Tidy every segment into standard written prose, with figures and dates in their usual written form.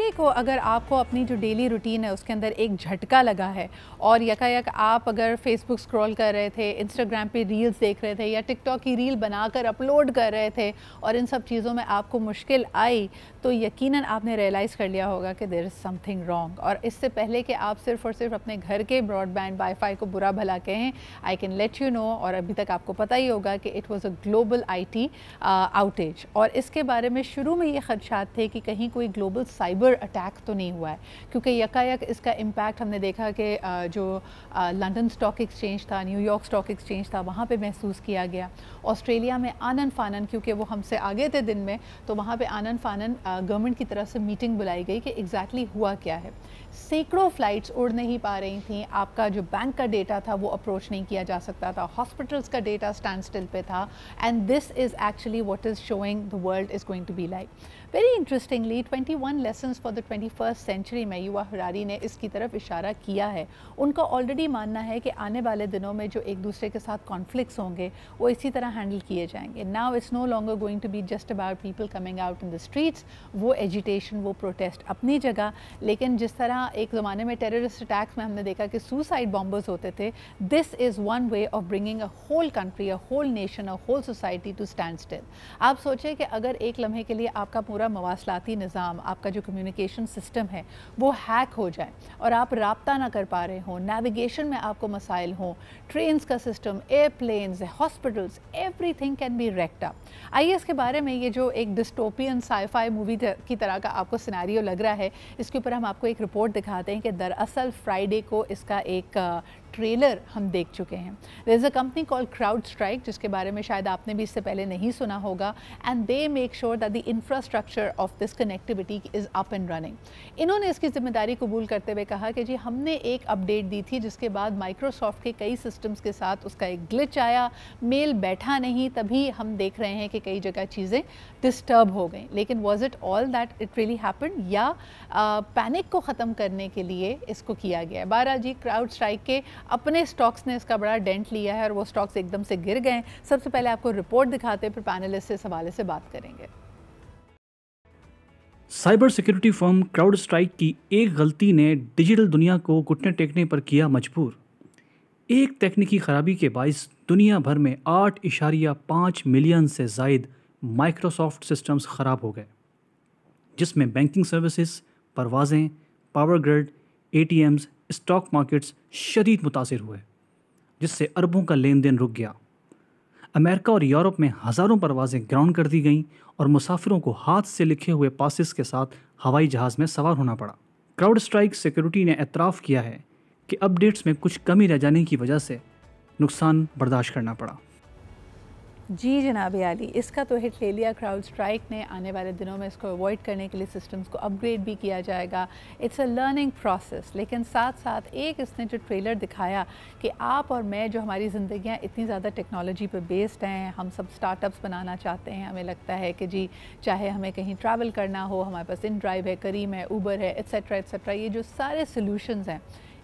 Friday को अगर आपको अपनी जो डेली रूटीन है उसके अंदर एक झटका लगा है और यकायक आप अगर फेसबुक स्क्रॉल कर रहे थे, इंस्टाग्राम पे रील्स देख रहे थे या टिकटॉक की रील बनाकर अपलोड कर रहे थे और इन सब चीज़ों में आपको मुश्किल आई, तो यकीनन आपने रियलाइज़ कर लिया होगा कि देयर इज़ समथिंग रॉन्ग। और इससे पहले कि आप सिर्फ और सिर्फ अपने घर के ब्रॉडबैंड वाईफाई को बुरा भला कहें, I can let you know, और अभी तक आपको पता ही होगा कि it was a global IT outage. और इसके बारे में शुरू में ये खदशात थे कि कहीं कोई ग्लोबल साइबर अटैक तो नहीं हुआ है, क्योंकि यकायक इसका इम्पैक्ट हमने देखा कि जो लंदन स्टॉक एक्सचेंज था, न्यूयॉर्क स्टॉक एक्सचेंज था, वहाँ पे महसूस किया गया। ऑस्ट्रेलिया में आनन फानन, क्योंकि वो हमसे आगे थे दिन में, तो वहाँ पे आनन फानन गवर्नमेंट की तरफ से मीटिंग बुलाई गई कि एग्जैक्टली हुआ क्या है। सैकड़ों फ़्लाइट्स उड़ नहीं पा रही थी, आपका जो बैंक का डेटा था वो अप्रोच नहीं किया जा सकता था, हॉस्पिटल्स का डेटा स्टैंड स्टिल पे था। And this is actually what is showing the world is going to be like. Very interestingly 21 lessons for the 21st century में युवा हरारी ने इसकी तरफ इशारा किया है। उनका ऑलरेडी मानना है कि आने वाले दिनों में जो एक दूसरे के साथ कॉन्फ्लिक्ट्स होंगे वो इसी तरह हैंडल किए जाएंगे। Now it's no longer going to be just about people coming out in the streets, वो एजिटेशन, वो प्रोटेस्ट अपनी जगह, लेकिन जिस तरह एक ज़माने में टेररिस्ट अटैक्स में हमने देखा कि सुसाइड बॉम्बर्स होते थे, this is one way of bringing a whole country, a whole nation, a whole society to stand still. आप सोचें कि अगर एक लम्हे के लिए आपका पूरा मवासलाती निज़ाम, आपका जो कम्युनिकेशन सिस्टम है वो हैक हो जाए और आप राब्ता ना कर पा रहे हों, नेविगेशन में आपको मसाइल हों, ट्रेन्स का system, airplanes, hospitals, everything can be wrecked up. आइए इसके बारे में, ये जो एक डिस्टोपियन साई-फाई मूवी की तरह का आपको सिनेरियो लग रहा है, इसके ऊपर हम आपको एक रिपोर्ट दिखाते हैं कि दरअसल फ्राइडे को इसका एक ट्रेलर हम देख चुके हैं। There is a company called CrowdStrike, जिसके बारे में शायद आपने भी इससे पहले नहीं सुना होगा, and they make sure that the infrastructure of this connectivity is up and running. इन्होंने इसकी जिम्मेदारी कबूल करते हुए कहा कि जी हमने एक अपडेट दी थी जिसके बाद माइक्रोसॉफ्ट के कई सिस्टम्स के साथ उसका एक ग्लिच आया, मेल बैठा नहीं, तभी हम देख रहे हैं कि कई जगह चीज़ें डिस्टर्ब हो गई। लेकिन was it all that it really happened, या पैनिक को ख़त्म करने के लिए इसको किया गया है? बहरहाल जी, क्राउड स्ट्राइक के अपने स्टॉक्स ने इसका बड़ा डेंट लिया है और वो स्टॉक्स एकदम से गिर गए। सबसे पहले आपको रिपोर्ट दिखाते हैं, फिर पैनलिस्ट से इस हवाले से बात करेंगे। Cyber security firm crowd strike की एक गलती ने डिजिटल दुनिया को घुटने टेकने पर किया मजबूर। एक तकनीकी खराबी के बाइस दुनिया भर में 8.5 मिलियन से ज़ायद माइक्रोसॉफ्ट सिस्टम्स ख़राब हो गए, जिसमें बैंकिंग सर्विसेज, परवाज़ें, power grid, ATMs, stock markets शदीद मुतासिर हुए, जिससे अरबों का लेन देन रुक गया। अमेरिका और यूरोप में हज़ारों परवाज़ें ग्राउंड कर दी गईं और मुसाफिरों को हाथ से लिखे हुए पासेस के साथ हवाई जहाज़ में सवार होना पड़ा। क्राउड स्ट्राइक सिक्योरिटी ने एतराफ़ किया है कि अपडेट्स में कुछ कमी रह जाने की वजह से नुकसान बर्दाश्त करना पड़ा। जी जनाब आली, इसका तो हिट ले लिया क्राउड स्ट्राइक ने। आने वाले दिनों में इसको अवॉइड करने के लिए सिस्टम्स को अपग्रेड भी किया जाएगा। It's a learning process. लेकिन साथ साथ एक इसने जो ट्रेलर दिखाया कि आप और मैं, जो हमारी ज़िंदगियाँ इतनी ज़्यादा टेक्नोलॉजी पे बेस्ड हैं, हम सब स्टार्टअप्स बनाना चाहते हैं, हमें लगता है कि जी चाहे हमें कहीं ट्रैवल करना हो, हमारे पास InDrive है, करीम है, ऊबर है, एट्सेट्रा, ये जो सारे सोल्यूशंस हैं,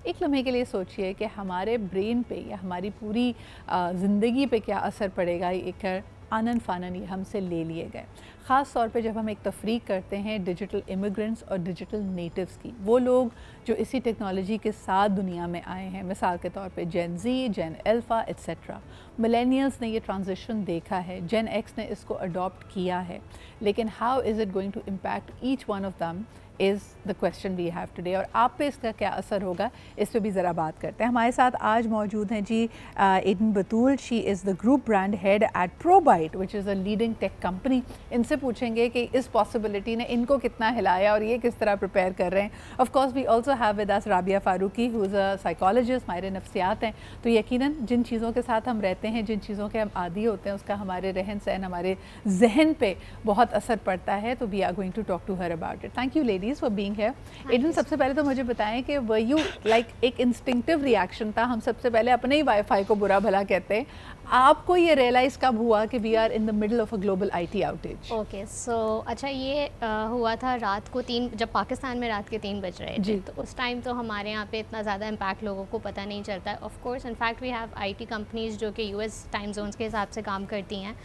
एक लम्हे के लिए सोचिए कि हमारे ब्रेन पे या हमारी पूरी ज़िंदगी पे क्या असर पड़ेगा एक आनन फानन ये हमसे ले लिए गए। ख़ास तौर पे जब हम एक तफरीक करते हैं डिजिटल इमिग्रेंट्स और डिजिटल नेटिव्स की, वो लोग जो इसी टेक्नोलॉजी के साथ दुनिया में आए हैं, मिसाल के तौर पे जेन ज़ी, जेन अल्फ़ा एट्सेट्रा। मिलेनियल्स ने ये ट्रांजिशन देखा है, जेन एक्स ने इसको अडॉप्ट किया है, लेकिन how is it going to impact each one of them is the question we have today. और आप पे इसका क्या असर होगा, इस पर भी ज़रा बात करते हैं। हमारे साथ आज मौजूद हैं जी Adan Batool. She is the group brand head at Probyte which is a leading tech company. इनसे पूछेंगे कि इस पॉसिबिलिटी ने इनको कितना हिलाया और ये किस तरह प्रिपेयर कर रहे हैं। Of course we also have with us Rabia Farooqui, who is a psychologist, माहिर नफ्सियात हैं। तो यकीनन जिन चीज़ों के साथ हम रहते हैं, जिन चीज़ों के हम आदी होते हैं, उसका हमारे रहन सहन, हमारे जहन पे बहुत असर पड़ता है। तो we are going to talk to her about it. Thank you ladies for being here. एडन, सबसे पहले तो मुझे बताएं कि वर यू लाइक एक इंस्टिंक्टिव रिएक्शन था, हम सबसे पहले अपने ही वाईफाई को बुरा भला कहते हैं, आपको ये रियलाइज़ कब हुआ कि we are in the middle of a global IT outage? Okay, so अच्छा, ये हुआ था रात को 3, जब पाकिस्तान में रात के 3 बज रहे थे। तो उस टाइम तो हमारे यहाँ पे इतना ज़्यादा इम्पैक्ट लोगों को पता नहीं चलता है। Of course in fact we have IT companies जो कि US टाइम जोन्स के हिसाब से काम करती हैं,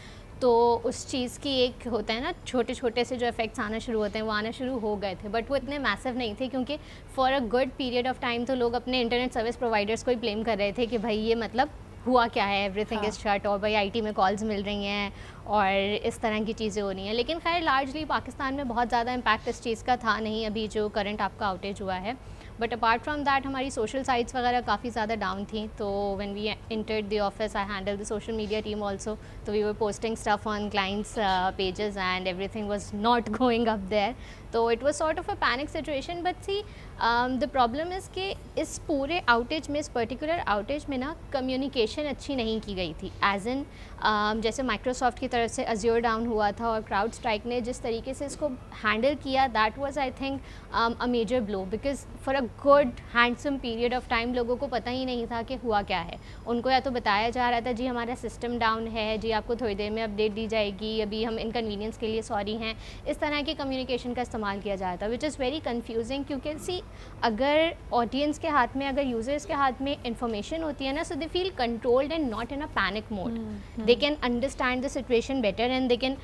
तो उस चीज़ की एक होता है ना, छोटे छोटे से जो इफेक्ट्स आना शुरू होते हैं वो आना शुरू हो गए थे, बट वो इतने मैसिव नहीं थे क्योंकि for a good period of time तो लोग अपने इंटरनेट सर्विस प्रोवाइडर्स को ही ब्लेम कर रहे थे कि भाई ये मतलब हुआ क्या है, एवरीथिंग इज़ शट, और भाई आईटी में कॉल्स मिल रही हैं और इस तरह की चीज़ें हो रही हैं। लेकिन खैर लार्जली पाकिस्तान में बहुत ज़्यादा इम्पैक्ट इस चीज़ का था नहीं, अभी जो करंट आपका आउटेज हुआ है। बट अपार्ट फ्रॉम दैट हमारी सोशल साइट्स वगैरह काफ़ी ज़्यादा डाउन थी। तो when we entered the office I handle the social media team also, तो we were posting stuff on clients pages and everything was not going up there. तो it was sort of a panic situation. But see the problem is कि इस पूरे outage में, इस particular outage में ना communication अच्छी नहीं की गई थी। एज इन जैसे माइक्रोसॉफ्ट की तरफ से अज्योर डाउन हुआ था और क्राउड स्ट्राइक ने जिस तरीके से इसको हैंडल किया, that was I think a major blow, because for a good handsome period of time लोगों को पता ही नहीं था कि हुआ क्या है। उनको या तो बताया जा रहा था जी हमारा सिस्टम डाउन है, जी आपको थोड़ी देर में अपडेट दी जाएगी, अभी हम इनकन्वीनियंस के लिए सॉरी हैं, इस तरह के कम्युनिकेशन का इस्तेमाल किया जा रहा था, विच इज़ वेरी कन्फ्यूजिंग। क्योंकि सी अगर ऑडियंस के हाथ में, अगर यूजर्स के हाथ में इंफॉर्मेशन होती है ना, so they feel controlled and not in a panic mode, they can understand the situation better and they can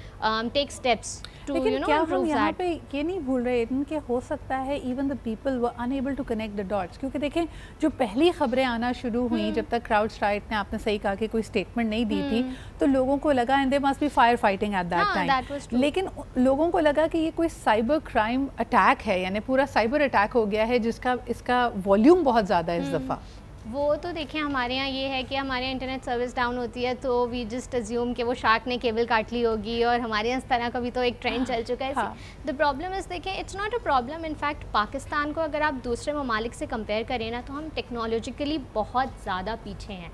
take steps to you know improve that. यहाँ पे ये नहीं भूल रहे कि हो सकता है even the people were unable to connect the dots, क्योंकि देखें जो पहली खबरें आना शुरू हुई जब तक क्राउड स्ट्राइक ने, आपने सही कहा कि कोई स्टेटमेंट नहीं दी थी, तो लोगों को लगा and they must be fire fighting at that time, लेकिन लोगों को लगा कि ये कोई साइबर क्राइम अटैक है, यानी पूरा साइबर अटैक हो गया है जिसका इसका वॉल्यूम बहुत ज़्यादा है इस दफ़ा। वो तो देखिए हमारे यहाँ ये है कि हमारे यहाँ इंटरनेट सर्विस डाउन होती है तो वी जस्ट अज्यूम कि वो शार्क ने केबल काट ली होगी, और हमारे यहाँ इस तरह का भी तो एक ट्रेंड चल चुका है। द प्रॉब्लम इज़ देखिए it's not a problem, in fact Pakistan को अगर आप दूसरे ममालिक से कंपेयर करें ना, तो हम टेक्नोलॉजिकली बहुत ज़्यादा पीछे हैं।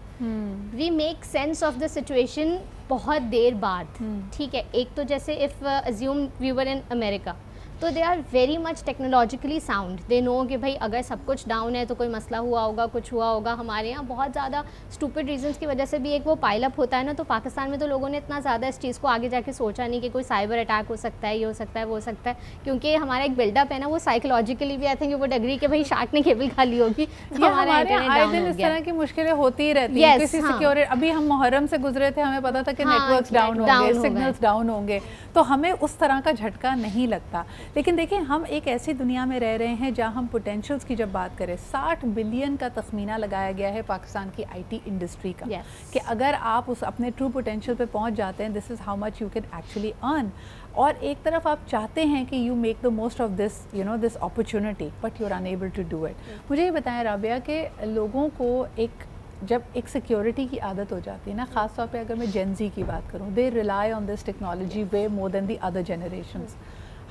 We make sense of the situation बहुत देर बाद, ठीक है। एक तो जैसे if assume we were in America, तो they are very much technologically sound, they know कि भाई अगर सब कुछ डाउन है तो कोई मसला हुआ होगा, कुछ हुआ होगा। हमारे यहाँ बहुत ज़्यादा स्टूपिड रीजंस की वजह से भी एक वो पाइल अप होता है ना, तो पाकिस्तान में तो लोगों ने इतना ज़्यादा इस चीज़ को आगे जाके सोचा नहीं कि कोई साइबर अटैक हो सकता है, ये हो सकता है, वो हो सकता है, क्योंकि हमारा एक बिल्डअप है ना, वो साइकोलॉजिकली भी आई थिंक वो एग्री कि भाई शार्क ने केबल खा ली होगी, तो हमारा आए दिन इस तरह की मुश्किलें होती ही रहती हैं। किसी सिक्योरिटी, अभी हम मुहर्रम से गुजरे थे, हमें पता था कि नेटवर्क्स डाउन होंगे, सिग्नल्स डाउन होंगे, तो हमें उस तरह का झटका नहीं लगता। लेकिन देखिए हम एक ऐसी दुनिया में रह रहे हैं जहां हम पोटेंशियल्स की जब बात करें, 60 बिलियन का तखमीना लगाया गया है पाकिस्तान की आईटी इंडस्ट्री का, कि अगर आप उस अपने ट्रू पोटेंशियल पे पहुंच जाते हैं, this is how much you can actually earn. और एक तरफ आप चाहते हैं कि you make the most of this, you know, this opportunity, but you are unable to do it. मुझे ये बताएं राबिया कि लोगों को जब एक सिक्योरिटी की आदत हो जाती है ना, ख़ास तौर पे अगर मैं जेन ज़ी की बात करूँ, they rely on this technology way more than the other generations.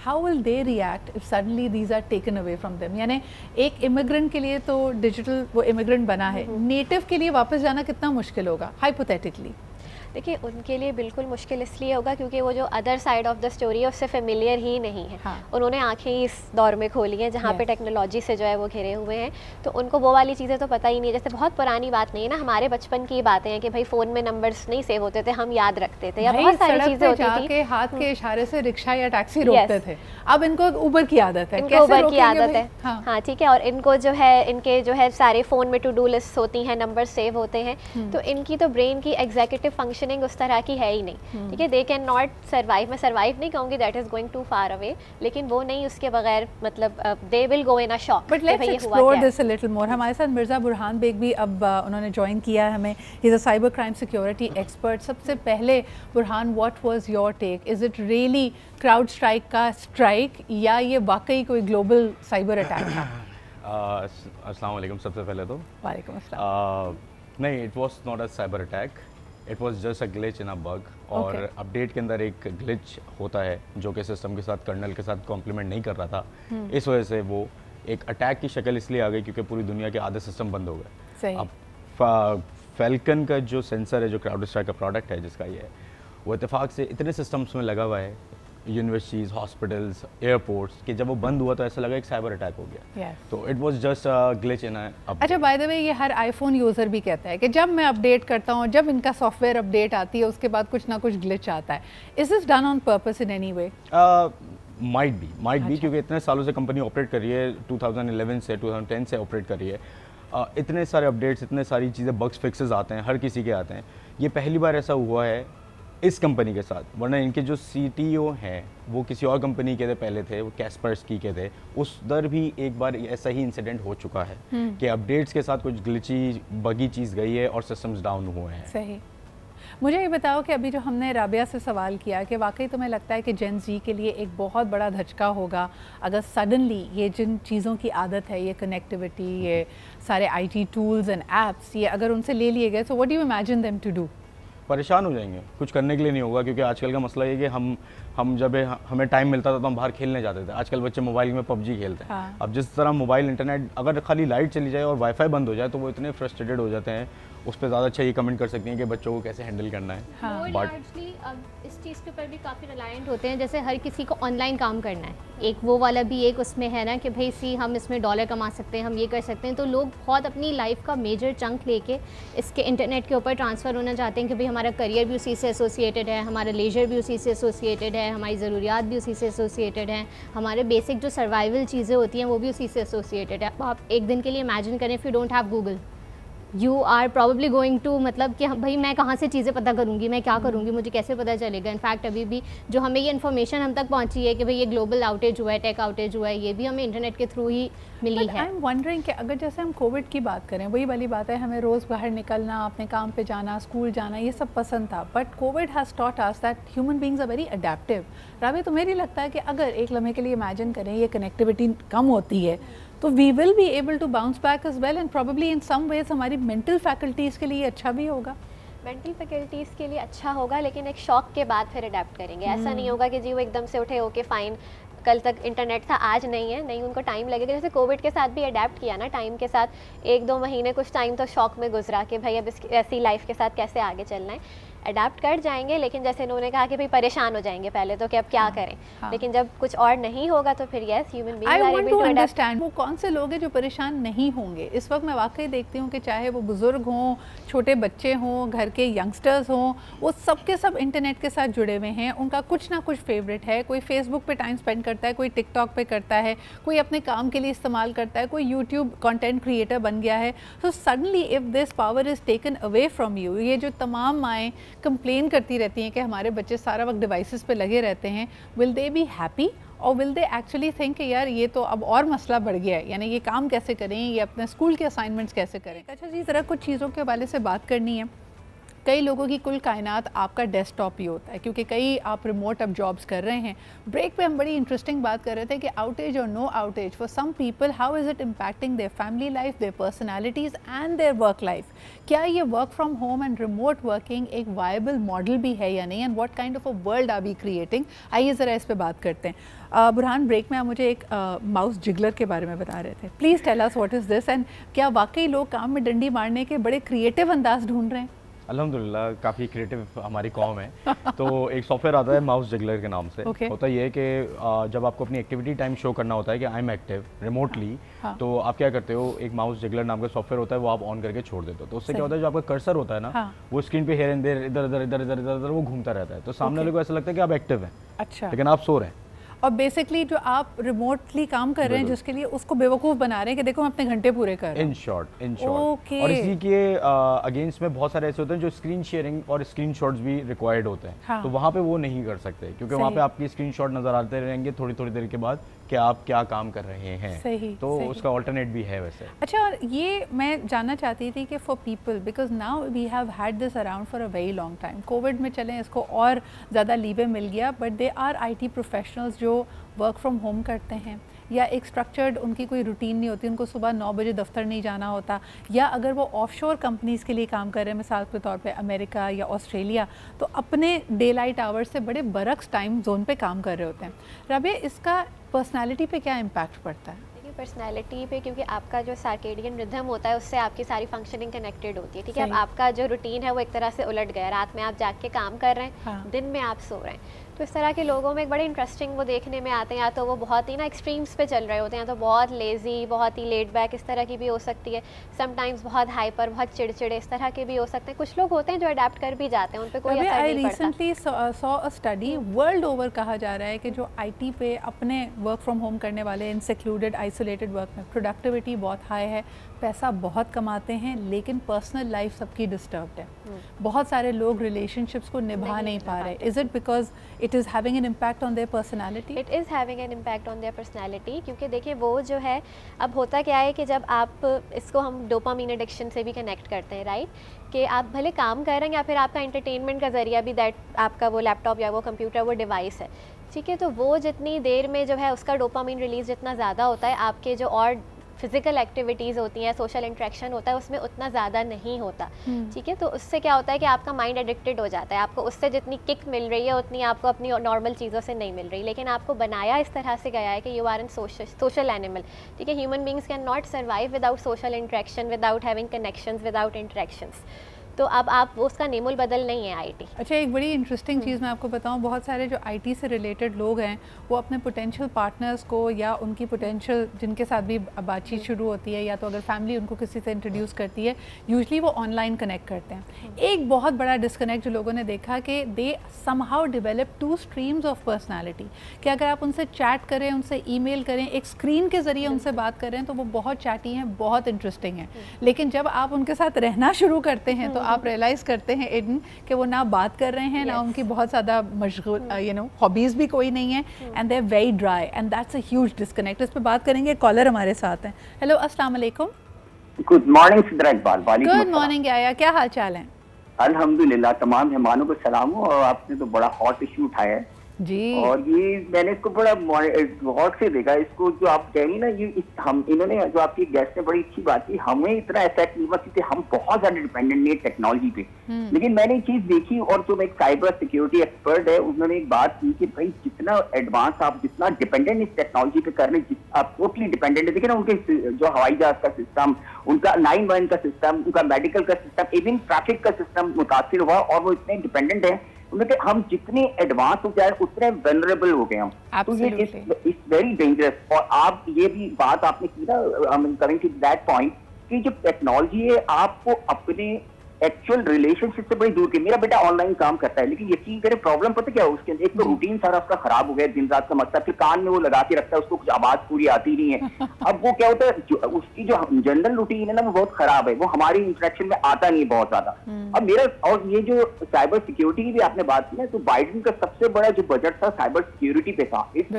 How will they react if suddenly these are taken away from them? यानी एक इमिग्रेंट के लिए तो डिजिटल वो इमिग्रेंट बना है, नेटिव के लिए वापस जाना कितना मुश्किल होगा हाइपोथेटिकली? देखिए उनके लिए बिल्कुल मुश्किल इसलिए होगा क्योंकि वो जो other side of the story है उससे फेमिलियर ही नहीं है। उन्होंने आंखें इस दौर में खोली हैं जहाँ पे टेक्नोलॉजी से जो है वो घिरे हुए हैं, तो उनको वो वाली चीज़ें तो पता ही नहीं है। जैसे बहुत पुरानी बात नहीं है ना, हमारे बचपन की बातें हैं कि भाई फ़ोन में नंबर्स नहीं सेव होते थे, हम याद रखते थे, या बहुत सारी चीज़ें होती थी, हाथ के इशारे से रिक्शा या टैक्सी रोकते थे। अब इनको उबर की आदत है, इनको उबर की आदत है, हाँ ठीक है। और इनको जो है इनके जो है सारे फ़ोन में टू डू लिस्ट होती हैं, नंबर सेव होते हैं, तो इनकी तो ब्रेन की एग्जीक्यूटिव फंक्शनिंग उस तरह की है ही नहीं, ठीक है। दे कैन नॉट सर्वाइव, मैं सर्वाइव नहीं कहूँगी, that is going too far away, लेकिन वो नहीं, उसके बगैर मतलब they will go in a shock. But let's explore this a little more. हमारे साथ मिर्ज़ा बुरहान बेग भी अब उन्होंने ज्वाइन किया है हमें, he is a cyber crime security expert. सबसे पहले Burhan, what was your take? Is it really CrowdStrike का स्ट्राइक या ये वाकई कोई ग्लोबल साइबर अटैक था? अस्सलाम वालेकुम। सबसे पहले तो वालेकुम अस्सलाम। नहीं, it was not a cyber attack, it was just a glitch in a bug. और अपडेट के अंदर एक ग्लिच होता है जो कि सिस्टम के साथ, कर्नल के साथ कॉम्प्लीमेंट नहीं कर रहा था, इस वजह से वो एक अटैक की शक्ल इसलिए आ गई क्योंकि पूरी दुनिया के आधे सिस्टम बंद हो गए। अब फैल्कन का जो सेंसर है, जो क्राउड स्ट्राइक का प्रोडक्ट है जिसका ये है, वो इत्तेफाक से इतने सिस्टम्स में लगा हुआ है, यूनिवर्सिटीज़, हॉस्पिटल्स, एयरपोर्ट्स, कि जब वो बंद हुआ तो ऐसा लगा एक साइबर अटैक हो गया। तो it was just a glitch in a. अच्छा, बाय द वे ये हर आईफोन यूज़र भी कहता है कि जब मैं अपडेट करता हूँ, जब इनका सॉफ्टवेयर अपडेट आती है, उसके बाद कुछ ना कुछ ग्लिच आता है। Is this done on purpose in any way? Might be, क्योंकि इतने सालों से कंपनी ऑपरेट कर रही है, 2011 से 2010 से ऑपरेट कर रही है। इतने सारे अपडेट्स, इतने सारी चीज़ें, बग्स फिक्सेस आते हैं, हर किसी के आते हैं। ये पहली बार ऐसा हुआ है इस कंपनी के साथ, वरना इनके जो CTO हैं वो किसी और कंपनी के थे पहले थे, वो कैस्पर्सकी के थे। उस दर भी एक बार ऐसा ही इंसिडेंट हो चुका है कि अपडेट्स के साथ कुछ ग्लिची बगी चीज़ गई है और सिस्टम्स डाउन हुए हैं। सही। मुझे ये बताओ कि अभी जो हमने राबिया से सवाल किया कि वाकई तुम्हें लगता है कि जेन ज़ी के लिए एक बहुत बड़ा धचका होगा अगर सडनली ये जिन चीज़ों की आदत है, ये कनेक्टिविटी, ये सारे IT टूल्स एंड एप्स, ये अगर उनसे ले लिए गए, so what do you imagine them to do? परेशान हो जाएंगे, कुछ करने के लिए नहीं होगा, क्योंकि आजकल का मसला ये कि हम जब हमें टाइम मिलता था तो हम बाहर खेलने जाते थे। आजकल बच्चे मोबाइल में PUBG खेलते हैं। हाँ। अब जिस तरह मोबाइल इंटरनेट, अगर खाली लाइट चली जाए और वाईफाई बंद हो जाए तो वो इतने फ्रस्ट्रेटेड हो जाते हैं। उस पर ज़्यादा अच्छा ये कमेंट कर सकती हैं कि बच्चों को कैसे हैंडल करना है। हाँ। लार्जली अब इस चीज़ के ऊपर भी काफ़ी रिलायंट होते हैं, जैसे हर किसी को ऑनलाइन काम करना है, एक वो वाला भी एक उसमें है ना कि भाई हम इसमें डॉलर कमा सकते हैं, हम ये कर सकते हैं। तो लोग बहुत अपनी लाइफ का मेजर चंक लेके इसके इंटरनेट के ऊपर ट्रांसफ़र होना चाहते हैं कि भाई हमारा करियर भी उसी से एसोसिएटेड है, हमारा लेजर भी उसी से एसोसिएटेड है, हमारी ज़रूरियात भी उसी से एसोसिएटेड हैं, हमारे बेसिक जो सर्वाइवल चीज़ें होती हैं वो भी उसी से एसोसिएटेड है। आप एक दिन के लिए इमेजिन करें, if you don't have Google, you are probably going to, मतलब कि भाई मैं कहाँ से चीज़ें पता करूँगी, मैं क्या करूँगी, मुझे कैसे पता चलेगा। इनफैक्ट अभी भी जो हमें ये इन्फॉर्मेशन हम तक पहुँची है कि भाई ये ग्लोबल आउटेज हुआ है, टेक आउटेज हुआ है, ये भी हमें इंटरनेट के थ्रू ही मिली है। आई एम वंडरिंग कि अगर जैसे हम कोविड की बात करें, वही वाली बात है, हमें रोज़ बाहर निकलना, अपने काम पे जाना, स्कूल जाना, ये सब पसंद था, but covid has taught us that human beings are very adaptive. Rabi, तो मेरी लगता है कि अगर एक लम्हे के लिए इमेजिन करें ये कनेक्टिविटी कम होती है तो we will be able to bounce back as well, and probably in some ways हमारी मेंटल फैकल्टीज़ के लिए अच्छा भी होगा। मेंटल फैकल्टीज़ के लिए अच्छा होगा, लेकिन एक शॉक के बाद फिर अडेप्ट करेंगे। ऐसा नहीं होगा कि जी वो एकदम से उठे ओके फाइन कल तक इंटरनेट था आज नहीं है, नहीं, उनको टाइम लगेगा। जैसे कोविड के साथ भी अडेप्ट किया ना, टाइम के साथ 1-2 महीने कुछ टाइम तो शॉक में गुजरा कि भाई अब ऐसी लाइफ के साथ कैसे आगे चलना है। अडेप्ट कर जाएंगे, लेकिन जैसे इन्होंने कहा कि भाई परेशान हो जाएंगे पहले तो कि अब क्या करें। लेकिन जब कुछ और नहीं होगा तो फिर yes, human being are able to understand. वो कौन से लोग हैं जो परेशान नहीं होंगे? इस वक्त मैं वाकई देखती हूँ कि चाहे वो बुज़ुर्ग हों, छोटे बच्चे हों, घर के यंगस्टर्स हों, वो सब के सब इंटरनेट के साथ जुड़े हुए हैं। उनका कुछ ना कुछ फेवरेट है, कोई फेसबुक पे टाइम स्पेंड करता है, कोई टिकटॉक पे करता है, कोई अपने काम के लिए इस्तेमाल करता है, कोई यूट्यूब कंटेंट क्रिएटर बन गया है। So suddenly if this power is taken away from you, ये जो तमाम माएँ कंप्लेन करती रहती हैं कि हमारे बच्चे सारा वक्त डिवाइसेस पे लगे रहते हैं, विल दे बी हैप्पी और विल दे एक्चुअली थिंक कि यार ये तो अब और मसला बढ़ गया है, यानी ये काम कैसे करें, ये अपने स्कूल के असाइनमेंट्स कैसे करें। अच्छा जी, ज़रा कुछ चीज़ों के हवाले से बात करनी है। कई लोगों की कुल कायनात आपका डेस्कटॉप ही होता है, क्योंकि कई आप रिमोट अब जॉब्स कर रहे हैं। ब्रेक पे हम बड़ी इंटरेस्टिंग बात कर रहे थे कि आउटेज और no outage for some people, how is it impacting their family life, their personalities and their work life. क्या ये work from home and remote working एक वायबल मॉडल भी है या नहीं, and what kind of a world are we creating? आइए ज़रा इस पर बात करते हैं। बुरहान, ब्रेक में आप मुझे एक माउस जिगलर के बारे में बता रहे थे। Please tell us what is this, and क्या वाकई लोग काम में डंडी मारने के बड़े क्रिएटिव अंदाज ढूंढ रहे हैं? अल्हम्दुलिल्लाह काफ़ी क्रिएटिव हमारी कॉम है। तो एक सॉफ्टवेयर आता है माउस जिगलर के नाम से। होता ये है कि जब आपको अपनी एक्टिविटी टाइम शो करना होता है कि आई एम एक्टिव रिमोटली, तो आप क्या करते हो, एक माउस जिगलर नाम का सॉफ्टवेयर होता है, वो आप ऑन करके छोड़ देते हो। तो उससे क्या होता है, जो आपका कर्सर होता है ना, वो स्क्रीन पे हेयर एंड देयर इधर इधर इधर इधर इधर वो घूमता रहता है। तो सामने वाले को ऐसा लगता है कि आप एक्टिव हैं, अच्छा, लेकिन आप सो रहे हैं। और बेसिकली जो आप रिमोटली काम कर रहे हैं जिसके लिए, उसको बेवकूफ़ बना रहे हैं कि देखो हम अपने घंटे पूरे कर रहे हैं। इन शॉर्ट और इसी के अगेंस्ट में बहुत सारे ऐसे होते हैं जो स्क्रीन शेयरिंग और स्क्रीन शॉट्स भी रिक्वायर्ड होते हैं। हाँ। तो वहाँ पे वो नहीं कर सकते, क्योंकि वहाँ पे आपकी स्क्रीन शॉट नज़र आते रहेंगे थोड़ी थोड़ी देर के बाद कि आप क्या काम कर रहे हैं। सही, तो उसका ऑल्टरनेट भी है वैसे। अच्छा, और ये मैं जानना चाहती थी कि for people, because now we have had this around for a very long time, Covid में चलें इसको और ज़्यादा लीवे मिल गया, but they are IT professionals जो वर्क फ्रॉम होम करते हैं, या एक स्ट्रक्चर्ड उनकी कोई रूटीन नहीं होती, उनको सुबह 9 बजे दफ्तर नहीं जाना होता, या अगर वो ऑफशोर कंपनीज़ के लिए काम कर रहे हैं, मिसाल के तौर पे अमेरिका या ऑस्ट्रेलिया, तो अपने डे लाइट आवर्स से बड़े बरक्स टाइम जोन पे काम कर रहे होते हैं। राबिया, इसका पर्सनालिटी पे क्या इम्पैक्ट पड़ता है? पर्सनैलिटी पे, क्योंकि आपका जो सर्केडियन रिदम होता है उससे आपकी सारी फंक्शनिंग कनेक्टेड होती है, ठीक है। अब आपका जो रूटीन है वो एक तरह से उलट गया, रात में आप जाग के काम कर रहे हैं, दिन में आप सो रहे हैं, तो इस तरह के लोगों में एक बड़े इंटरेस्टिंग वो देखने में आते हैं, या तो वो बहुत ही ना एक्सट्रीम्स पे चल रहे होते हैं, तो बहुत लेज़ी, बहुत ही लेट बैक इस तरह की भी हो सकती है, समटाइम्स बहुत हाइपर, बहुत चिड़चिड़े इस तरह के भी हो सकते हैं। कुछ लोग होते हैं जो अडेप्ट कर भी जाते हैं, उन पे कोई असर नहीं पड़ता। Recently saw a study, world over कहा जा रहा है कि जो IT पे अपने वर्क फ्रॉम होम करने वाले, इन सेक्लूडेड आइसोलेटेड वर्क में प्रोडक्टिविटी बहुत हाई है, पैसा बहुत कमाते हैं, लेकिन पर्सनल लाइफ सबकी डिस्टर्ब्ड है। बहुत सारे लोग रिलेशनशिप्स को निभा नहीं पा रहे। Is it because it is having an impact on their personality? It is having an impact on their personality, क्योंकि देखिए वो जो है, अब होता क्या है कि जब आप इसको हम डोपामीन एडिक्शन से भी कनेक्ट करते हैं, राइट, कि आप भले काम कर रहे हैं या फिर आपका एंटरटेनमेंट का ज़रिया भी दैट आपका वो लैपटॉप या वो कंप्यूटर, वो डिवाइस है, ठीक है, तो वो जितनी देर में जो है उसका डोपामीन रिलीज़ जितना ज़्यादा होता है, आपके जो और फिजिकल एक्टिविटीज़ होती हैं, सोशल इंटरेक्शन होता है, उसमें उतना ज़्यादा नहीं होता, ठीक है। तो उससे क्या होता है कि आपका माइंड एडिक्टेड हो जाता है, आपको उससे जितनी किक मिल रही है उतनी आपको अपनी नॉर्मल चीज़ों से नहीं मिल रही, लेकिन आपको बनाया इस तरह से गया है कि you are an social animal, ठीक है। Human beings can not survive without social interaction, without having connections, without interactions. तो अब आप वो उसका नेमुल बदल नहीं है IT। अच्छा, एक बड़ी इंटरेस्टिंग चीज़ मैं आपको बताऊं, बहुत सारे जो IT से रिलेटेड लोग हैं वो अपने पोटेंशियल पार्टनर्स को या उनकी पोटेंशियल जिनके साथ भी बातचीत शुरू होती है, या तो अगर फैमिली उनको किसी से इंट्रोड्यूस करती है, यूजली वो ऑनलाइन कनेक्ट करते हैं। एक बहुत बड़ा डिस्कनेक्ट जो लोगों ने देखा कि दे somehow develop 2 streams of personality, कि अगर आप उनसे चैट करें, उनसे ईमेल करें, एक स्क्रीन के ज़रिए उनसे बात करें तो वो बहुत चैटी हैं, बहुत इंटरेस्टिंग हैं, लेकिन जब आप उनके साथ रहना शुरू करते हैं तो आप रियलाइज़ करते हैं एडन कि वो ना बात कर रहे हैं, ना उनकी बहुत ज़्यादा मशगूल हॉबीज़ भी कोई नहीं है, and they are very dry, and that's a huge disconnect. इस पे बात करेंगे। कॉलर हमारे साथ हैं। हेलो, अस्सलाम वालेकुम। Good morning Sidra Iqbal. Good morning आया, क्या हाल चाल है? अल्हम्दुलिल्लाह, तमाम मेहमानों को सलाम हो। और आपने तो बड़ा हॉट इशू उठाया है जी, और ये मैंने इसको बड़ा गौर से देखा। इसको जो आप कह रही ना, ये हम इन्होंने जो आपकी गेस्ट ने बड़ी अच्छी बात की, हमें इतना इफेक्ट नहीं हुआ क्योंकि हम बहुत ज्यादा डिपेंडेंट नहीं टेक्नोलॉजी पे। लेकिन मैंने एक चीज देखी, और जो एक साइबर सिक्योरिटी एक्सपर्ट है उन्होंने एक बात की कि भाई जितना एडवांस आप, जितना डिपेंडेंट इस टेक्नोलॉजी पे करने, आप टोटली डिपेंडेंट है। देखिए ना, उनके जो हवाई जहाज का सिस्टम, उनका 911 का सिस्टम, उनका मेडिकल का सिस्टम, इवन ट्रैफिक का सिस्टम मुतासिर हुआ, और वो इतने डिपेंडेंट है। उन्होंने हम जितने एडवांस हो जाए उतने वेनरेबल हो गए हम। तो ये इट्स वेरी डेंजरस। और आप ये भी बात आपने की ना, कमिंग टू दैट पॉइंट, कि जो टेक्नोलॉजी है आपको अपने एक्चुअल रिलेशनशिप से बड़ी दूर की। मेरा बेटा ऑनलाइन काम करता है, लेकिन यकीन करें प्रॉब्लम पता क्या है उसके अंदर, एक तो रूटीन सारा उसका खराब हो गया, दिन रात का मकसद, फिर कान में वो लगा के रखता है, उसको कुछ आवाज पूरी आती नहीं है। अब वो क्या होता है, उसकी जो जनरल रूटीन है ना वो बहुत खराब है, वो हमारी इंटरेक्शन में आता नहीं है बहुत ज्यादा। अब मेरा, और ये जो साइबर सिक्योरिटी की भी आपने बात की ना, तो बाइडेन का सबसे बड़ा जो बजट था साइबर सिक्योरिटी पे था। It's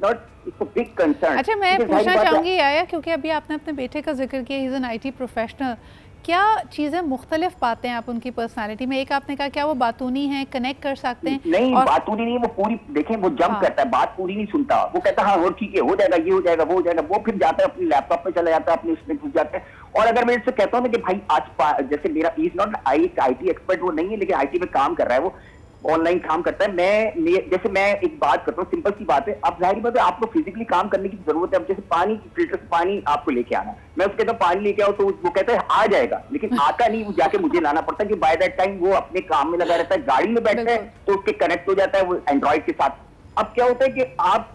not, it's a big concern. अच्छा, मैं पूछना चाहूंगी आया, क्योंकि अभी आपने अपने बेटे का जिक्र किया, he is an IT professional, क्या चीज़ें मुख्तलिफ पाते हैं आप उनकी पर्सनालिटी में? एक आपने कहा क्या वो बातूनी है, कनेक्ट कर सकते हैं? नहीं, बातूनी नहीं, वो पूरी देखें, वो जंप करता है, बात पूरी नहीं सुनता। वो कहता है हाँ ठीक है, हो जाएगा, ये हो जाएगा, वो हो जाएगा। वो फिर जाता है अपनी लैपटॉप पे चला जाता है, अपने उसमें घुस जाता है। और अगर मैं इससे कहता हूँ ना कि भाई आज जैसे मेरा इज नॉट IT एक्सपर्ट वो नहीं है, लेकिन IT में काम कर रहा है, वो ऑनलाइन काम करता है। जैसे मैं एक बात करता हूँ, सिंपल सी बात है, अब जाहिर बात है आपको फिजिकली काम करने की जरूरत है। अब जैसे पानी फिल्टर से पानी आपको लेके आना, मैं उसको कहता हूँ पानी लेके आओ, तो वो कहता है आ जाएगा, लेकिन आता नहीं, वो जाके मुझे लाना पड़ता है कि बाय दैट टाइम वो अपने काम में लगा रहता है, गाड़ी में बैठता है तो उसके कनेक्ट हो जाता है वो एंड्रॉइड के साथ। अब क्या होता है कि आप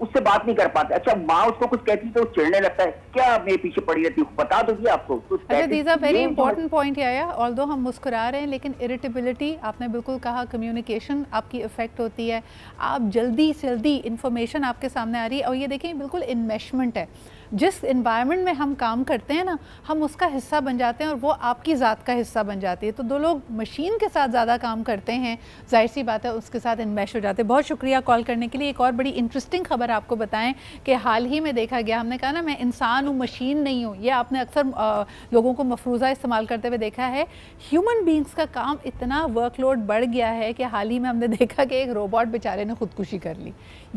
उससे बात नहीं कर पाते। अच्छा, माँ उसको कुछ कहती तो चिढ़ने लगता है, क्या मेरे पीछे पड़ी रहती हूँ, बता दो जी आपको। तो अच्छा, these are very important point आया। ऑल्दो हम मुस्कुरा रहे हैं, लेकिन इरिटेबिलिटी, आपने बिल्कुल कहा, कम्युनिकेशन आपकी इफेक्ट होती है, आप जल्दी से जल्दी इंफॉर्मेशन आपके सामने आ रही है। और ये देखिए बिल्कुल इन्वेस्टमेंट है, जिस इन्वायरमेंट में हम काम करते हैं ना, हम उसका हिस्सा बन जाते हैं और वो आपकी ज़ात का हिस्सा बन जाती है। तो दो लोग मशीन के साथ ज़्यादा काम करते हैं, जाहिर सी बात है उसके साथ इन्वेस्ट हो जाते हैं। बहुत शुक्रिया कॉल करने के लिए। एक और बड़ी इंटरेस्टिंग खबर आपको बताएं कि हाल ही में देखा गया, हमने कहा ना मैं इंसान हूँ, मशीन नहीं हूँ, ये आपने अक्सर लोगों को मफरूज़ा इस्तेमाल करते हुए देखा है। ह्यूमन बींग्स का काम इतना वर्कलोड बढ़ गया है कि हाल ही में हमने देखा कि एक रोबोट बेचारे ने खुदकुशी कर ली।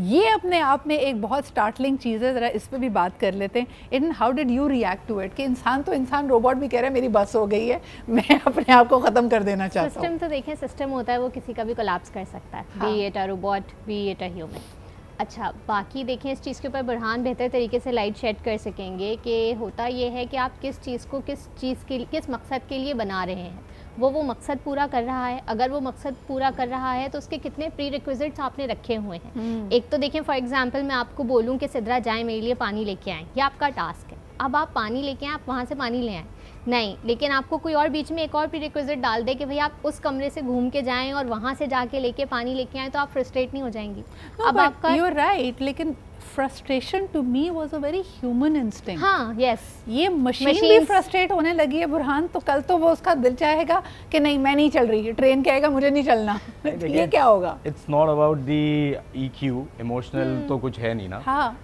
ये अपने आप में एक बहुत स्टार्टलिंग चीज़ है, ज़रा इस पर भी बात कर लेते हैं। In how did you react to it कि इंसान तो इंसान, रोबोट भी कह रहा है मेरी बस हो गई है, मैं अपने आप को ख़त्म कर देना चाहता हूँ। सिस्टम तो देखें, सिस्टम होता है वो किसी का भी कोलैप्स कर सकता है, B it a robot, B it a human. अच्छा, बाकी देखें इस चीज़ के ऊपर बुरहान बेहतर तरीके से लाइट शेड कर सकेंगे कि होता ये है कि आप किस चीज़ को किस मकसद के लिए बना रहे हैं, वो मकसद पूरा कर रहा है? अगर वो मकसद पूरा कर रहा है तो उसके कितने प्री रिक्विजिट्स आपने रखे हुए हैं? एक तो देखिए फॉर एग्जांपल मैं आपको बोलूं कि सिद्रा जाए मेरे लिए पानी लेके आए, ये आपका टास्क है। अब आप पानी लेके आए, आप वहाँ से पानी ले आए नहीं, लेकिन आपको कोई और बीच में एक और प्री रिक्विजिट डाल दे कि भाई आप उस कमरे से घूम के जाएं और वहाँ से जाके लेके पानी लेके आए, तो आप फ्रस्ट्रेट नहीं हो जाएंगी? अब आपका यू आर राइट, लेकिन frustration to me was a very human instinct. हाँ यस, ये मशीन भी फ्रस्ट्रेट होने लगी है बुरहान, तो कल तो वो उसका दिल चाहेगा कि नहीं मैं नहीं चल रही है, ट्रेन कहेगा मुझे नहीं चलना। ये क्या होगा? It's not about the EQ, emotional तो कुछ है नहीं ना। हाँ,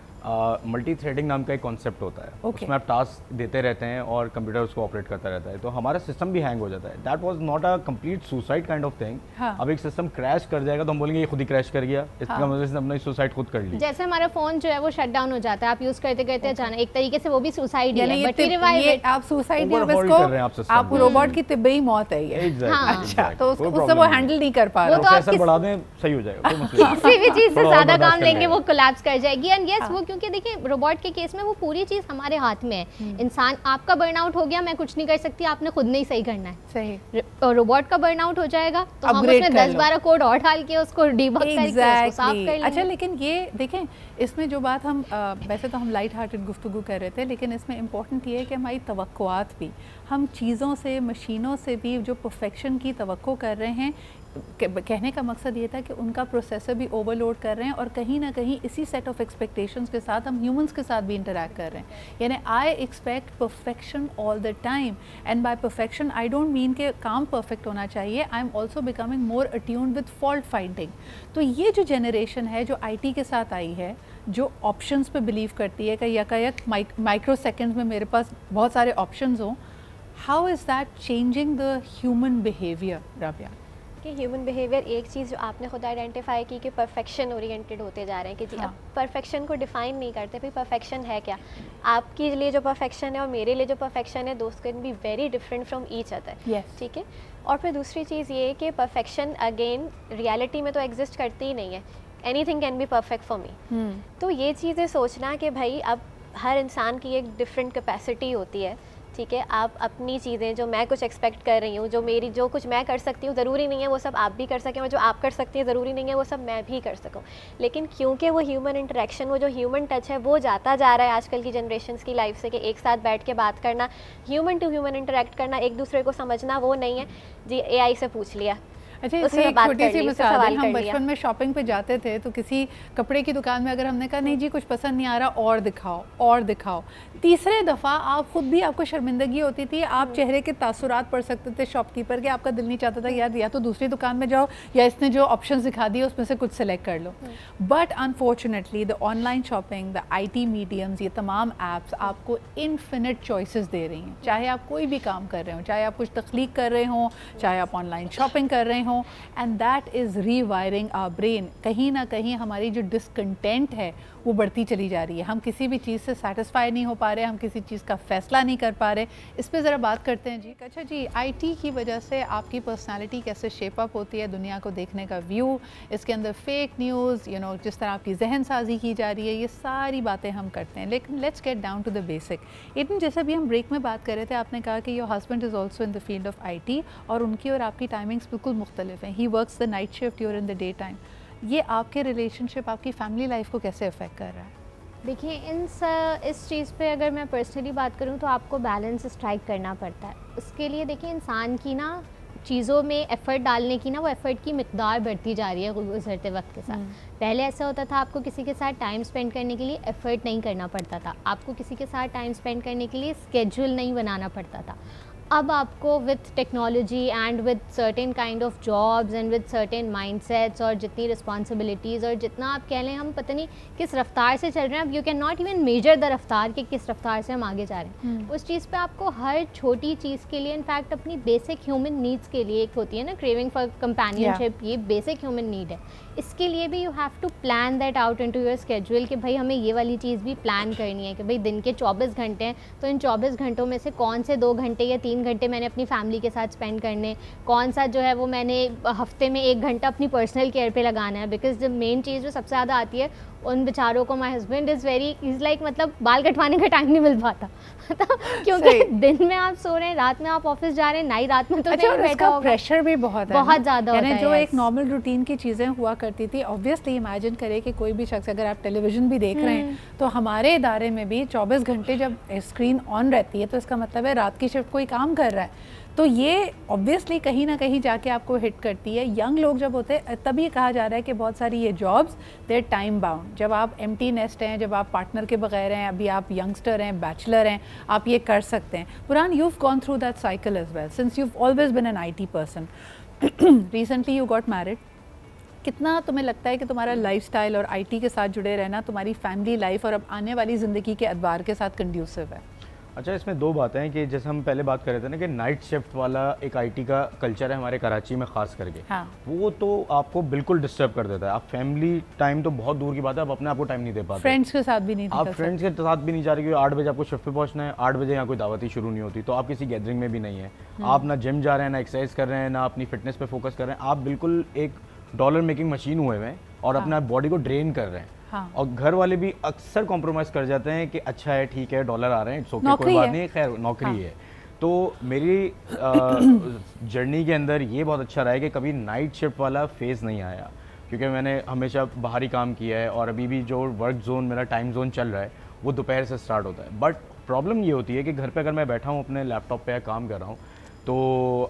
मल्टी थ्रेडिंग नाम का एक कॉन्सेप्ट होता है, उसमें आप टास्क देते रहते हैं और कंप्यूटर उसको ऑपरेट करता रहता है, तो हमारा सिस्टम भी हैंग हो जाता है। That was not a complete suicide kind of thing. अब एक सिस्टम क्रैश कर जाएगा तो हम बोलेंगे ये खुद ही क्रैश कर गया, इसका मतलब इसने अपना सुसाइड खुद कर ली। जैसे हमारा फोन जो है वो शट डाउन हो जाता है, आप यूज करते करते अचानक, एक तरीके से वो भी सुसाइड है, बट ये आप सुसाइड आप रोबोट की तिब्बी मौत है ये। अच्छा, तो उससे वो हैंडल नहीं कर पा रहा, प्रोसेसर बढ़ा दें सही हो जाएगा, किसी भी चीज से ज्यादा काम लेंगे वो कोलैप्स कर जाएगी। एंड यस, वो क्योंकि देखिए रोबोट के केस में वो पूरी चीज हमारे हाथ में है। इंसान, आपका बर्नआउट हो गया, मैं कुछ नहीं कर सकती, आपने खुद नहीं सही करना है। सही। रोबोट का बर्नआउट हो जाएगा तो हम उसमें 10-12 कोड और डाल के उसको डीबग करके उसको साफ कर लेंगे। अच्छा, लेकिन ये देखें, इसमें जो बात हम वैसे तो हम लाइट हार्टेड गुफ्तगू कर रहे थे, लेकिन इसमें इम्पोर्टेंट ये है कि हमारी तवक्कुआत भी, हम चीज़ों से, मशीनों से भी जो परफेक्शन की तवक्को कर रहे हैं, कहने का मकसद ये था कि उनका प्रोसेसर भी ओवरलोड कर रहे हैं, और कहीं ना कहीं इसी सेट ऑफ एक्सपेक्टेशंस के साथ हम ह्यूमंस के साथ भी इंटरैक्ट कर रहे हैं। यानी I expect perfection all the time, and by perfection I don't mean कि काम परफेक्ट होना चाहिए, I am also becoming more attuned with fault finding. तो ये जो जनरेशन है जो IT के साथ आई है, जो ऑप्शंस पे बिलीव करती है कि यकायक माइक्रो सेकेंड्स में मेरे पास बहुत सारे ऑप्शंस हों, how is that changing the human behaviour? Rabia, human behaviour, एक चीज़ जो आपने खुद आइडेंटिफाई की कि परफेक्शन ओरिएंटेड होते जा रहे हैं कि जी अब परफेक्शन को डिफाइन नहीं करते, भाई परफेक्शन है क्या? आपके लिए जो परफेक्शन है और मेरे लिए जो परफेक्शन है, दोस्त can be very different from each other. ठीक है। और फिर दूसरी चीज़ ये है कि परफेक्शन अगेन रियलिटी में तो एग्जिस्ट करती ही नहीं है। Anything can be perfect for me. तो ये चीज़ें सोचना कि भाई अब हर इंसान की एक डिफरेंट कैपेसिटी होती है। ठीक है, आप अपनी चीज़ें, जो मैं कुछ एक्सपेक्ट कर रही हूँ, जो कुछ मैं कर सकती हूँ, ज़रूरी नहीं है वो सब आप भी कर सकें, और जो आप कर सकती हैं ज़रूरी नहीं है वो सब मैं भी कर सकूँ। लेकिन क्योंकि वो ह्यूमन इंटरेक्शन, वो जो ह्यूमन टच है वो जाता जा रहा है आजकल की जनरेशन की लाइफ से, कि एक साथ बैठ के बात करना, ह्यूमन टू ह्यूमन इंटरेक्ट करना, एक दूसरे को समझना, वो नहीं है जी AI से पूछ लिया। अच्छा, इसमें एक छोटी सी मिसाल है, हम बचपन में शॉपिंग पे जाते थे तो किसी कपड़े की दुकान में अगर हमने कहा नहीं जी कुछ पसंद नहीं आ रहा, और दिखाओ और दिखाओ, तीसरे दफ़ा आप खुद भी, आपको शर्मिंदगी होती थी, आप चेहरे के तासुरात पढ़ सकते थे शॉपकीपर के, आपका दिल नहीं चाहता था यार या तो दूसरी दुकान में जाओ या इसने जो ऑप्शन दिखा दिए उसमें से कुछ सेलेक्ट कर लो। But unfortunately the online shopping, the IT mediums, ये तमाम ऐप्स आपको इनफिनिट चॉइसेस दे रही हैं। चाहे आप कोई भी काम कर रहे हो, चाहे आप कुछ तख्लीक कर रहे हो, चाहे आप ऑनलाइन शॉपिंग कर रहे हो, and that is rewiring our brain. कहीं ना कहीं हमारी जो डिसकंटेंट है वो बढ़ती चली जा रही है, हम किसी भी चीज़ से सेटिस्फाई नहीं हो पा रहे, हम किसी चीज़ का फ़ैसला नहीं कर पा रहे। इस पर ज़रा बात करते हैं जी। अच्छा जी, IT की वजह से आपकी पर्सनालिटी कैसे शेप अप होती है, दुनिया को देखने का व्यू, इसके अंदर फेक न्यूज़, जिस तरह आपकी जहन साजी की जा रही है, ये सारी बातें हम करते हैं। लेकिन let's get down to the basic. Even जैसे भी हम ब्रेक में बात कर रहे थे, आपने कहा कि your husband is also in the field of IT, और उनकी और आपकी टाइमिंग्स बिल्कुल मुख्तलिफ हैं। He works the night shift, you're in the day time. ये आपके रिलेशनशिप, आपकी फैमिली लाइफ को कैसे अफेक्ट कर रहा है? देखिए, इस चीज़ पे अगर मैं पर्सनली बात करूँ तो आपको बैलेंस स्ट्राइक करना पड़ता है। उसके लिए देखिए, इंसान की ना चीज़ों में एफ़र्ट डालने की ना, वो एफ़र्ट की मिकदार बढ़ती जा रही है गुजरते वक्त के साथ। पहले ऐसा होता था, आपको किसी के साथ टाइम स्पेंड करने के लिए एफ़र्ट नहीं करना पड़ता था, आपको किसी के साथ टाइम स्पेंड करने के लिए स्केड्यूल नहीं बनाना पड़ता था। अब आपको with technology and with certain kind of jobs and with certain mindsets, और जितनी रिस्पॉन्सिबिलिटीज़, और जितना आप कह लें हम पता नहीं किस रफ्तार से चल रहे हैं, अब you can not even measure the रफ्तार कि किस रफ्तार से हम आगे जा रहे हैं। उस चीज़ पे आपको हर छोटी चीज़ के लिए, इनफैक्ट अपनी बेसिक ह्यूमन नीड्स के लिए, एक होती है ना क्रेविंग फॉर कंपेनियनशिप, ये बेसिक ह्यूमन नीड है, इसके लिए भी you have to plan that out into your schedule कि भाई हमें ये वाली चीज़ भी प्लान करनी है कि भाई दिन के 24 घंटे हैं, तो इन 24 घंटों में से कौन से 2 घंटे या 3 3 घंटे मैंने अपनी फैमिली के साथ स्पेंड करने, कौन सा जो है वो मैंने हफ्ते में 1 घंटा अपनी पर्सनल केयर पे लगाना है। बिकॉज द मेन चीज़ जो सबसे ज़्यादा आती है उन बेचारों को, माई हस्बैंड इज़ लाइक मतलब बाल कटवाने का टाइम नहीं मिल पाता क्योंकि दिन में आप सो रहे हैं, रात में आप ऑफिस जा रहे हैं, नाई रात में तो अच्छा, बैठा होगा। प्रेशर भी बहुत ज़्यादा होता है। जो एक नॉर्मल रूटीन की चीज़ें हुआ करती थी, ऑब्वियसली इमेजिन करें कि कोई भी शख्स, अगर आप टेलीविज़न भी देख रहे हैं तो हमारे इदारे में भी 24 घंटे जब स्क्रीन ऑन रहती है तो इसका मतलब है रात की शिफ्ट कोई काम कर रहा है। तो ये ऑब्वियसली कहीं ना कहीं जाके आपको हिट करती है। यंग लोग जब होते हैं तब ये कहा जा रहा है कि बहुत सारी ये जॉब्स देर टाइम बाउंड, जब आप एम्प्टी नेस्ट हैं, जब आप पार्टनर के बगैर हैं, अभी आप यंगस्टर हैं, बैचलर हैं, आप ये कर सकते हैं। Puran, you have gone through that cycle as well since you have always been an IT person, recently you got married. कितना तुम्हें लगता है कि तुम्हारा लाइफस्टाइल और IT के साथ जुड़े रहना तुम्हारी फैमिली लाइफ और अब आने वाली ज़िंदगी के अदवार के साथ कंड्यूसिव है? अच्छा, इसमें 2 बातें हैं कि जैसे हम पहले बात कर रहे थे ना कि नाइट शिफ्ट वाला एक IT का कल्चर है हमारे कराची में ख़ास करके। हाँ। वो तो आपको बिल्कुल डिस्टर्ब कर देता है। आप फैमिली टाइम तो बहुत दूर की बात है, आप अपने आप को टाइम नहीं दे पाते, फ्रेंड्स के साथ भी नहीं, आप फ्रेंड्स के साथ भी नहीं जा रहे क्योंकि 8 बजे आपको शिफ्ट पे पहुंचना है, 8 बजे यहाँ कोई दावत ही शुरू नहीं होती, तो आप किसी गैदरिंग में भी नहीं है, आप ना जिम जा रहे हैं, ना एक्सरसाइज कर रहे हैं, ना अपनी फिटनेस पे फोकस कर रहे हैं, आप बिल्कुल एक डॉलर मेकिंग मशीन हुए हैं और अपना बॉडी को ड्रेन कर रहे हैं। हाँ। और घर वाले भी अक्सर कॉम्प्रोमाइज़ कर जाते हैं कि अच्छा है, ठीक है, डॉलर आ रहे हैं, इट्स ओके, कोई बात नहीं, खैर नौकरी है। तो मेरी जर्नी के अंदर ये बहुत अच्छा रहा है कि कभी नाइट शिफ्ट वाला फेज़ नहीं आया, क्योंकि मैंने हमेशा बाहरी काम किया है और अभी भी जो वर्क जोन, मेरा टाइम जोन चल रहा है वो दोपहर से स्टार्ट होता है। बट प्रॉब्लम ये होती है कि घर पे अगर मैं बैठा हूँ अपने लैपटॉप पे या काम कर रहा हूँ तो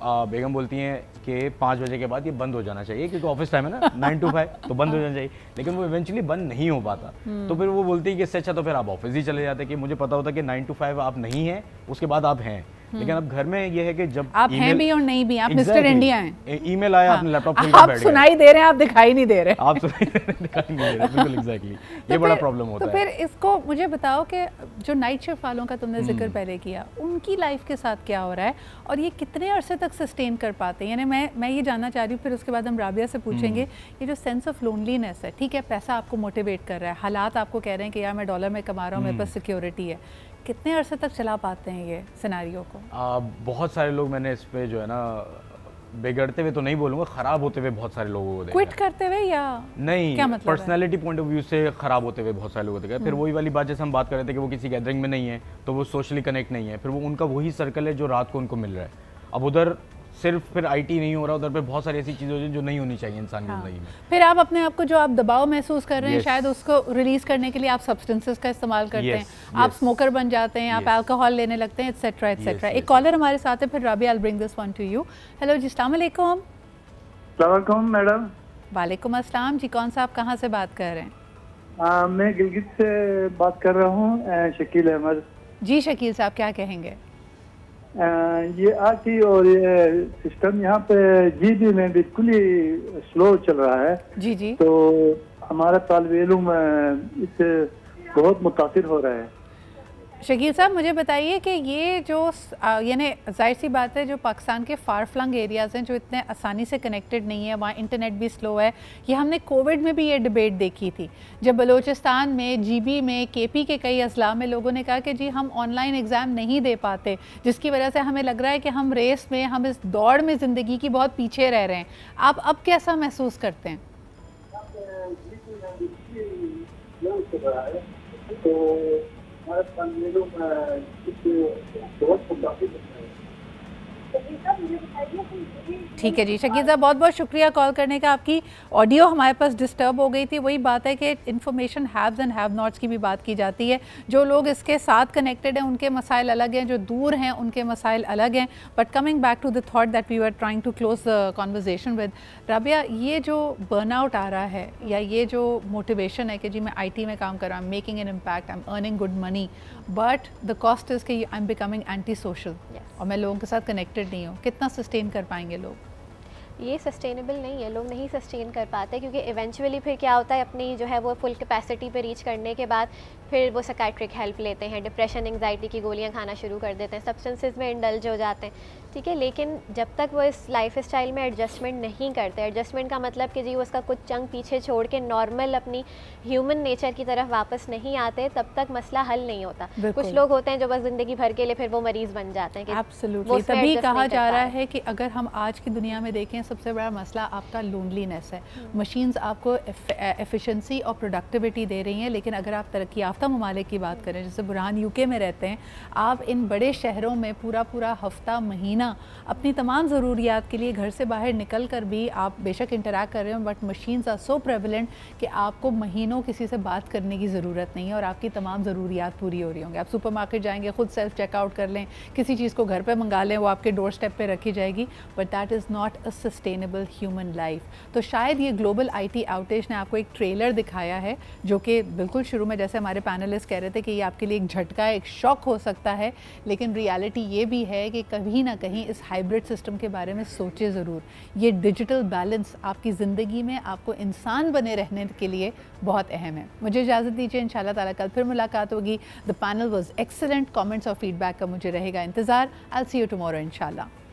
बेगम बोलती हैं कि 5 बजे के बाद ये बंद हो जाना चाहिए क्योंकि ऑफिस टाइम है ना 9 to 5, तो बंद हो जाना चाहिए, लेकिन वो इवेंचुअली बंद नहीं हो पाता। तो फिर वो बोलती है कि इससे अच्छा तो फिर आप ऑफिस ही चले जाते, कि मुझे पता होता कि 9 to 5 आप नहीं हैं, उसके बाद आप हैं। लेकिन अब घर में ये है कि जब आप हैं भी और नहीं भी, आप मिस्टर इंडिया हैं, ईमेल आया, अपने लैपटॉप खोल के आप बैठ गए, सुनाई दे रहे हैं, आप दिखाई नहीं दे रहे, आप सुनाई दे रहे हैं, दिखाई नहीं दे रहे, बिल्कुल एग्जैक्टली, ये बड़ा प्रॉब्लम होता है। तो फिर इसको मुझे बताओ कि जो नाइट शिफ्ट वालों का तुमने जिक्र पहले किया, उनकी लाइफ के साथ क्या हो रहा है और ये कितने अरसे तक सस्टेन कर पाते हैं? यानी मैं ये जानना चाह रही हूँ, फिर उसके बाद हम राबिया से पूछेंगे, ये जो सेंस ऑफ लोनलीनेस है, ठीक है, पैसा आपको मोटिवेट कर रहा है, हालात आपको कह रहे हैं कि यार मैं डॉलर में कमा रहा हूँ, मेरे पास सिक्योरिटी है, कितने अरसे तक चला पाते हैं ये सिनेरियो को? बहुत सारे लोग मैंने इस पे जो है ना, बिगड़ते हुए तो नहीं बोलूँगा, ख़राब होते हुए बहुत सारे लोगों को देखा, क्विट करते हुए या नहीं, क्या मतलब पर्सनैलिटी पॉइंट ऑफ व्यू से ख़राब होते हुए बहुत सारे लोगों को देखा। फिर वही वाली बात जैसे हम बात कर रहे थे कि वो किसी गैदरिंग में नहीं है तो वो सोशली कनेक्ट नहीं है, फिर वो उनका वही सर्कल है जो रात को उनको मिल रहा है। अब उधर सिर्फ फिर IT नहीं हो रहा, उधर पे बहुत सारी ऐसी चीज़ें होती हैं जो नहीं होनी चाहिए इंसान की ज़िंदगी में। फिर आप अपने आप को जो आप दबाव महसूस कर रहे हैं, शायद उसको रिलीज करने के लिए आप सब्सटेंसेस का इस्तेमाल करते हैं, आप स्मोकर बन जाते हैं, आप अल्कोहल लेने लगते हैं, एटसेट्रा एटसेट्रा। एक कॉलर हमारे साथ है, फिर Rabia, I will bring this one to you. Hello जी, अस्सलाम वालेकुम। वालेकुम मैडम। वालेकुम अस्सलाम जी, कौन सा, आप कहाँ से बात कर रहे हैं? मैं गिलगित से बात कर रहा हूँ, शकील अहमद। जी शकील साहब, क्या कहेंगे? ये IT और ये सिस्टम यहाँ पे GB में बिल्कुल ही स्लो चल रहा है। जी जी। तो हमारा तालिब इल्म इससे बहुत मुतासिर हो रहा है। शकील साहब, मुझे बताइए कि ये जो यानी जाहिर सी बात है, जो पाकिस्तान के फार फ्लंग एरियाज़ हैं जो इतने आसानी से कनेक्टेड नहीं है, वहाँ इंटरनेट भी स्लो है, ये हमने कोविड में भी ये डिबेट देखी थी जब बलूचिस्तान में, GB में, KP के कई अजला में लोगों ने कहा कि जी हम ऑनलाइन एग्ज़ाम नहीं दे पाते, जिसकी वजह से हमें लग रहा है कि हम रेस में, हम इस दौड़ में ज़िंदगी की बहुत पीछे रह रहे हैं। आप अब कैसा महसूस करते हैं? हमारे तालिब बहुत मुतासिर है। ठीक है जी शकील साहब, बहुत बहुत शुक्रिया कॉल करने का। आपकी ऑडियो हमारे पास डिस्टर्ब हो गई थी। वही बात है कि information haves and have nots की भी बात की जाती है। जो लोग इसके साथ कनेक्टेड हैं उनके मसाइल अलग हैं, जो दूर हैं उनके मसाइल अलग हैं। But coming back to the thought that we were trying to close the conversation with Rabia, ये जो बर्नआउट आ रहा है या ये जो मोटिवेशन है कि जी मैं IT में काम कर रहा हूँ, making an impact, I am earning good money, but the cost is कि I am becoming anti social और मैं लोगों के साथ कनेक्टेड नहीं हूँ, कितना सस्टेन कर पाएंगे लोग? ये सस्टेनेबल नहीं है, लोग नहीं सस्टेन कर पाते, क्योंकि इवेंचुअली फिर क्या होता है, अपनी जो है वो फुल कैपेसिटी पे रीच करने के बाद फिर वो साइकियाट्रिक हेल्प लेते हैं, डिप्रेशन एंग्जाइटी की गोलियां खाना शुरू कर देते हैं, सब्सटेंसेस में इंडल्ज हो जाते हैं, ठीक है। लेकिन जब तक वो इस लाइफ स्टाइल में एडजस्टमेंट नहीं करते, एडजस्टमेंट का मतलब कि जी वो उसका कुछ चंग पीछे छोड़ के नॉर्मल अपनी ह्यूमन नेचर की तरफ वापस नहीं आते, तब तक मसला हल नहीं होता। कुछ लोग होते हैं जो बस ज़िंदगी भर के लिए फिर वो मरीज़ बन जाते हैं। एब्सोल्युटली, तभी कहा जा रहा है कि अगर हम आज की दुनिया में देखें, सबसे बड़ा मसला आपका लोनलीनेस है। मशीन्स आपको एफिशिएंसी और प्रोडक्टिविटी दे रही हैं, लेकिन अगर आप तरक्की याफ्ता ममालिक की बात करें, जैसे बुरहान यूके में रहते हैं, आप इन बड़े शहरों में पूरा हफ्ता महीना अपनी तमाम ज़रूरियात के लिए घर से बाहर निकल कर भी आप बेशक इंटरैक्ट कर रहे हो, but machines are so prevalent कि आपको महीनों किसी से बात करने की ज़रूरत नहीं है और आपकी तमाम ज़रूरियात पूरी हो रही होंगी। आप सुपरमार्केट जाएंगे, खुद सेल्फ चेकआउट कर लें, किसी चीज़ को घर पे मंगा लें, वो आपके डोर स्टेप पे रखी जाएगी, but that is not a sustainable human life. तो शायद ये ग्लोबल IT आउटेज ने आपको एक ट्रेलर दिखाया है, जो कि बिल्कुल शुरू में जैसे हमारे पैनलिस्ट कह रहे थे कि ये आपके लिए एक झटका, एक शॉक हो सकता है, लेकिन रियलिटी ये भी है कि कहीं ना कहीं इस हाइब्रिड सिस्टम के बारे में सोचे ज़रूर। ये डिजिटल बैलेंस आपकी ज़िंदगी में आपको इंसान बने रहने के लिए बहुत अहम है। मुझे इजाज़त दीजिए, इंशाल्लाह ताला कल फिर मुलाकात होगी। The panel was excellent, comments और फीडबैक का मुझे रहेगा इंतज़ार। I will see you tomorrow इंशाल्लाह।